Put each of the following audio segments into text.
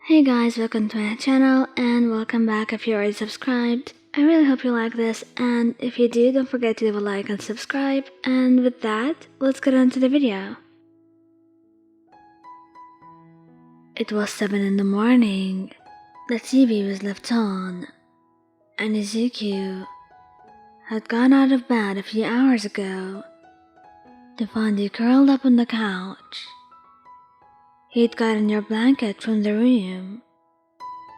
Hey guys, welcome to my channel and welcome back if you already subscribed. I really hope you like this, and if you do, don't forget to leave a like and subscribe. And with that, let's get on to the video. It was 7 in the morning. The TV was left on, and Izuku had gone out of bed a few hours ago to find you curled up on the couch. He'd gotten your blanket from the room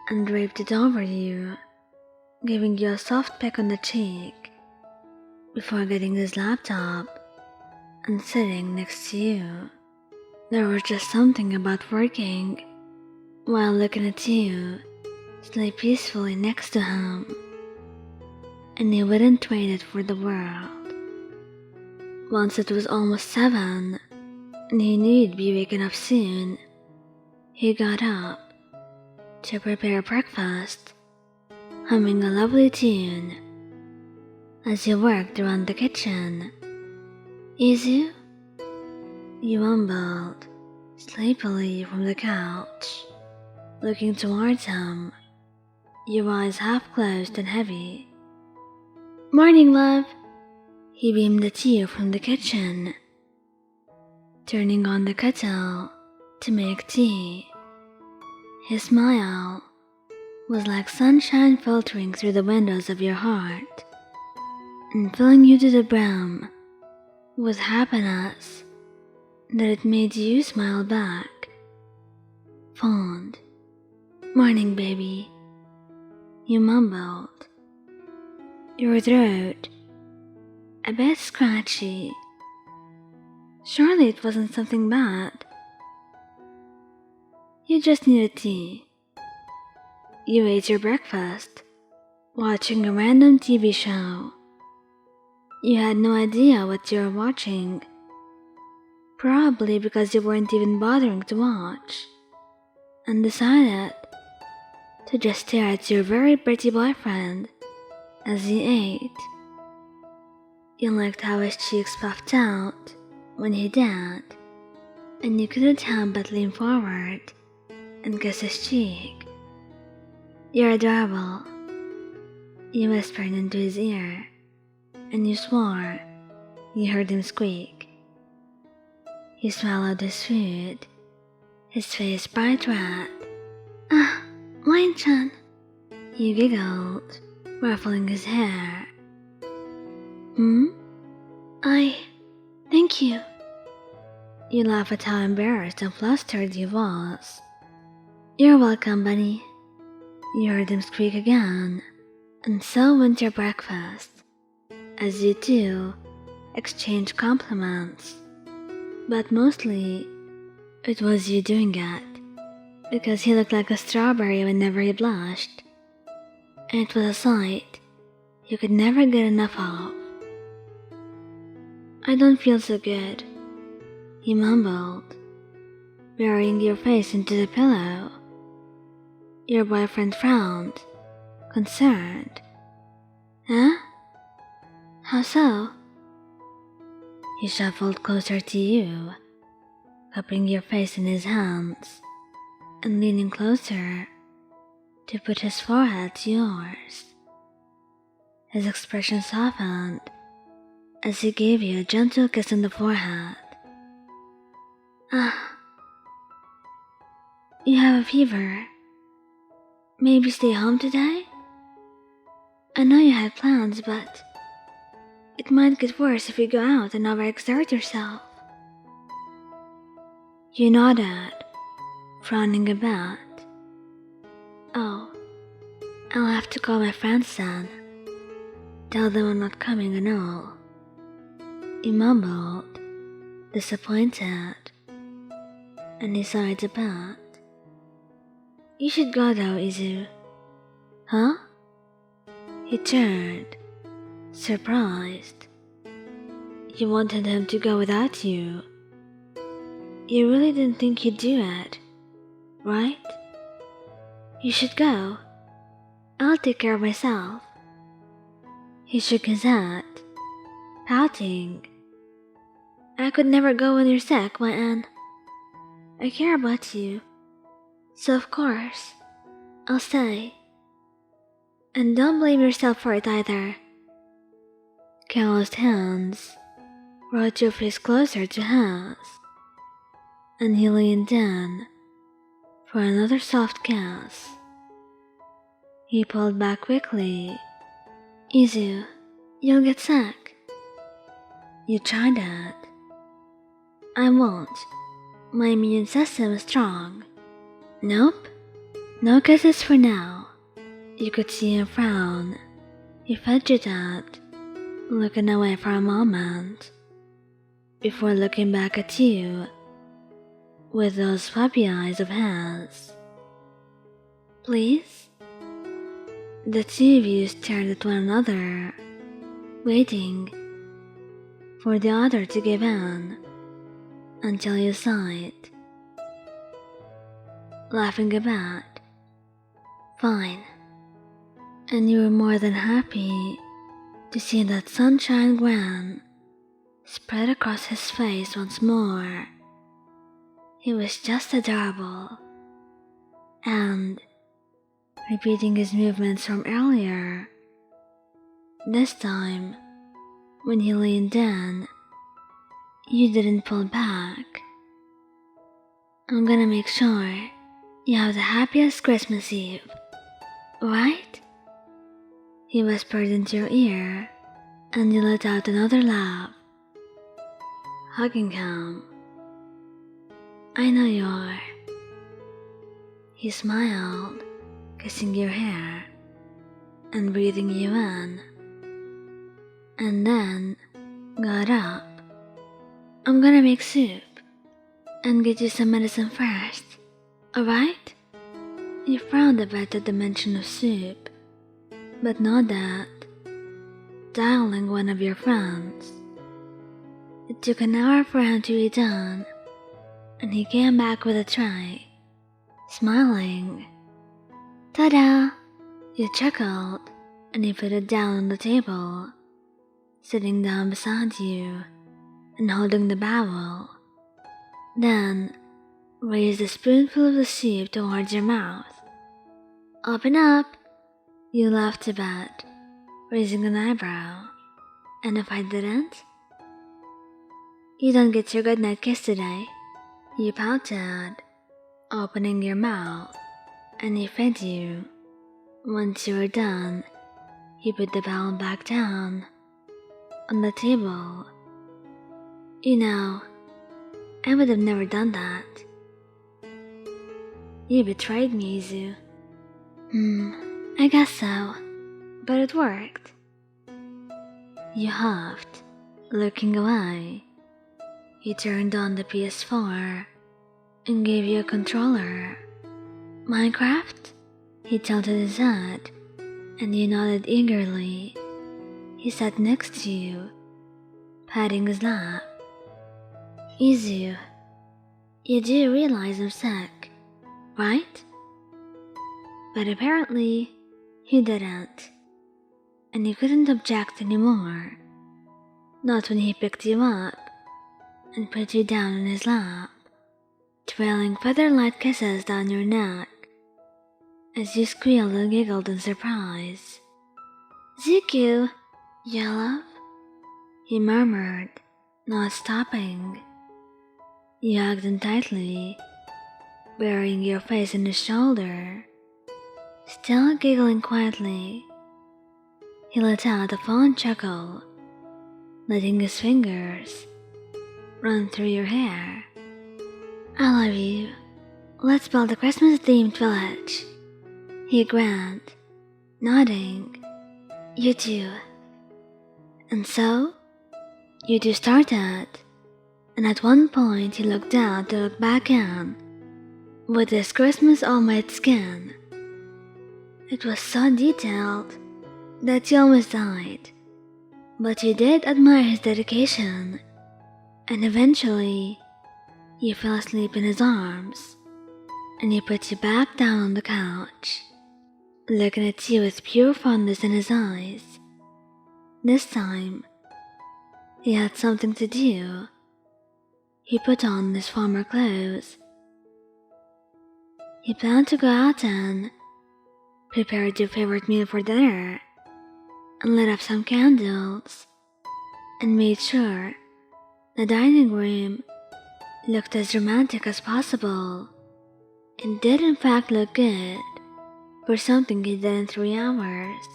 and draped it over you, giving you a soft peck on the cheek before getting his laptop and sitting next to you. There was just something about working while looking at you sleep peacefully next to him, and he wouldn't trade it for the world. Once it was almost 7 and he knew you'd be waking up soon, he got up to prepare breakfast, humming a lovely tune as he worked around the kitchen. "Izu?" You mumbled sleepily from the couch, looking towards him, your eyes half closed and heavy. "Morning, love," he beamed at you from the kitchen, turning on the kettle to make tea. His smile was like sunshine filtering through the windows of your heart and filling you to the brim with happiness that it made you smile back. Fond. "Morning, baby," you mumbled, your throat a bit scratchy. Surely it wasn't something bad. You just needed tea. You ate your breakfast, watching a random TV show. You had no idea what you were watching, probably because you weren't even bothering to watch, and decided to just stare at your very pretty boyfriend as he ate. You liked how his cheeks puffed out when he did, and you couldn't help but lean forward and kiss his cheek. "You're adorable," you whispered into his ear, and you swore you heard him squeak. He swallowed his food, his face bright red. "Ah, Wine-chan," you giggled, ruffling his hair. Thank you." You laughed at how embarrassed and flustered he was. "You're welcome, bunny," you heard him squeak again, and so went your breakfast, as you two exchanged compliments. But mostly, it was you doing it, because he looked like a strawberry whenever he blushed, and it was a sight you could never get enough of. "I don't feel so good," he mumbled, burying your face into the pillow. Your boyfriend frowned, concerned. "Huh? How so?" He shuffled closer to you, cupping your face in his hands and leaning closer to put his forehead to yours. His expression softened as he gave you a gentle kiss on the forehead. "Ah, you have a fever. Maybe stay home today? I know you had plans, but it might get worse if you go out and overexert yourself." You nodded, frowning a bit. "Oh, I'll have to call my friends then. Tell them I'm not coming and all," he mumbled, disappointed, and he sighed a bit. "You should go though, Izu." "Huh?" He turned, surprised. You wanted him to go without you. You really didn't think he'd do it, right? "You should go. I'll take care of myself." He shook his head, pouting. "I could never go when you're sick, my Anne. I care about you. So of course, I'll stay. And don't blame yourself for it either. Calloused hands brought your face closer to his, and he leaned in for another soft kiss. He pulled back quickly. Izu, you'll get sick. You tried that. I won't. My immune system is strong. Nope. No kisses for now. You could see him frown. He fidgeted, looking away for a moment, before looking back at you with those puppy eyes of his. Please? The two of you stared at one another, waiting for the other to give in until you sighed, laughing a bit. Fine. And you were more than happy to see that sunshine grin spread across his face once more. He was just adorable, and repeating his movements from earlier. This time, when he leaned in, you didn't pull back. I'm gonna make sure you have the happiest Christmas Eve, right? He whispered into your ear, and you let out another laugh, hugging him. I know you are. He smiled, kissing your hair and breathing you in, and then got up. I'm gonna make soup and get you some medicine first, alright? You frowned a bit at the mention of soup, but nodded, dialing one of your friends. It took an hour for him to be done, and he came back with a tray, smiling. Ta-da! You chuckled, and he put it down on the table, sitting down beside you and holding the bowl. Then raised a spoonful of the soup towards your mouth. Open up! You laughed a bit, raising an eyebrow. And if I didn't? You don't get your goodnight kiss today. You pouted, opening your mouth, and he fed you. Once you were done, he put the bowl back down on the table. You know, I would have never done that. You betrayed me, Izu. I guess so, but it worked. You huffed, looking away. He turned on the PS4 and gave you a controller. Minecraft? He tilted his head, and you nodded eagerly. He sat next to you, patting his lap. Izu, you do realize I'm sick, right? But apparently, he didn't, and you couldn't object anymore. Not when he picked you up and put you down on his lap, trailing feather-light kisses down your neck as you squealed and giggled in surprise. Zuku, you love? He murmured, not stopping. You hugged him tightly, burying your face in his shoulder. Still giggling quietly, he let out a fond chuckle, letting his fingers run through your hair. I love you. Let's build a Christmas-themed village. He grinned, nodding. You too. And so, you two started, and at one point he looked down to look back in, with his Christmas all-white skin. It was so detailed that you almost died, but you did admire his dedication, and eventually you fell asleep in his arms, and he put you back down on the couch, looking at you with pure fondness in his eyes. This time, he had something to do. He put on his former clothes. You planned to go out and prepared your favorite meal for dinner and lit up some candles and made sure the dining room looked as romantic as possible. It did in fact look good for something he did in 3 hours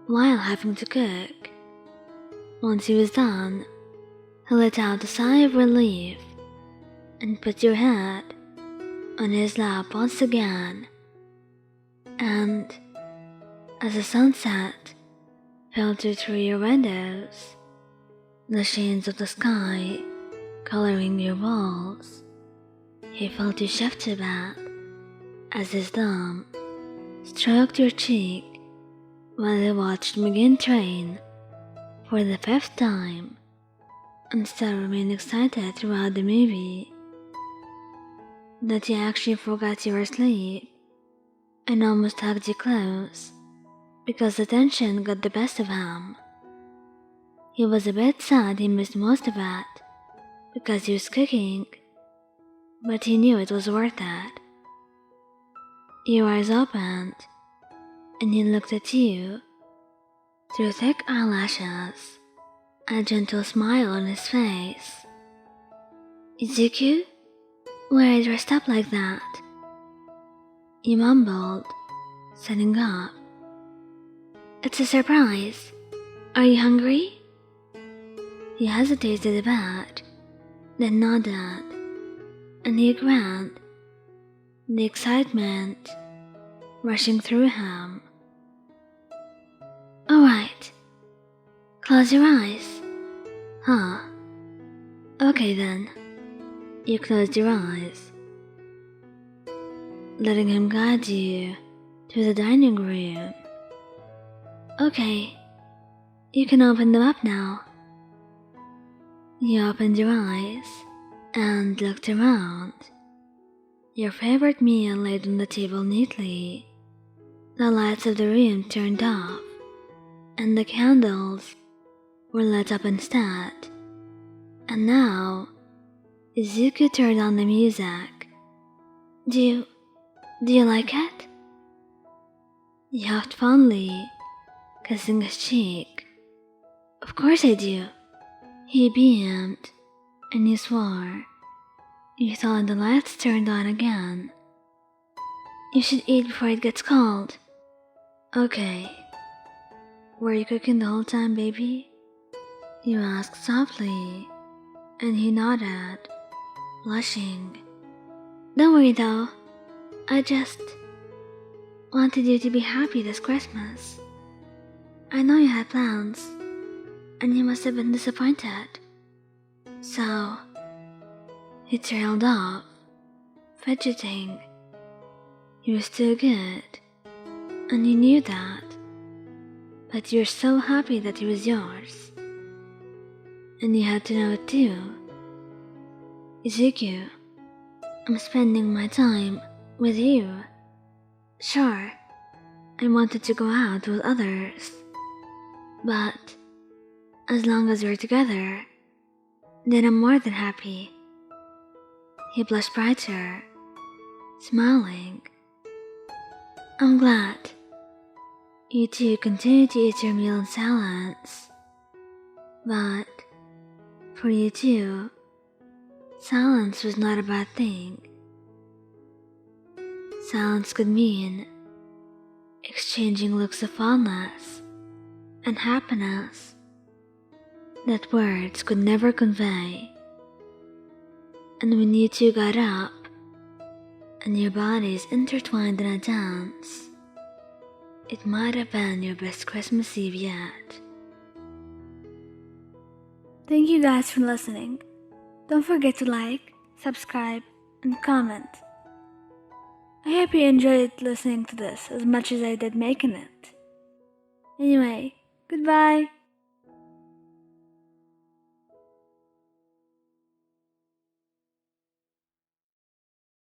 while having to cook. Once he was done, he let out a sigh of relief and put your head on his lap once again. And as the sunset filtered through your windows, the shades of the sky coloring your walls, he felt you shift a bit as his thumb stroked your cheek while he watched him again train for the 5th time and still remained excited throughout the movie that he actually forgot you were asleep and almost hugged you close because the tension got the best of him. He was a bit sad he missed most of it because he was cooking, but he knew it was worth it. Your eyes opened and he looked at you through thick eyelashes, a gentle smile on his face. Izuku, why are you dressed up like that? He mumbled, sitting up. It's a surprise. Are you hungry? He hesitated a bit, then nodded, and he grinned, the excitement rushing through him. Alright, close your eyes. Huh? Okay then. You closed your eyes, letting him guide you to the dining room. Okay, you can open them up now. You opened your eyes and looked around. Your favorite meal laid on the table neatly, the lights of the room turned off, and the candles were lit up instead. And now, Izuku turned on the music. Do you like it? He huffed fondly, kissing his cheek. Of course I do. He beamed, and you swore. You thought the lights turned on again. You should eat before it gets cold. Okay. Were you cooking the whole time, baby? You asked softly, and he nodded, blushing. Don't worry though, I just wanted you to be happy this Christmas. I know you had plans, and you must have been disappointed. So, he trailed off, fidgeting. He was too good, and you knew that, but you were so happy that he was yours. And you had to know it too. Izuku, I'm spending my time with you. Sure, I wanted to go out with others, but as long as we're together, then I'm more than happy. He blushed brighter, smiling. I'm glad. You two continued to eat your meal in silence, but for you two, silence was not a bad thing. Silence could mean exchanging looks of fondness and happiness that words could never convey. And when you two got up and your bodies intertwined in a dance, it might have been your best Christmas Eve yet. Thank you guys for listening. Don't forget to like, subscribe, and comment. I hope you enjoyed listening to this as much as I did making it. Anyway, goodbye.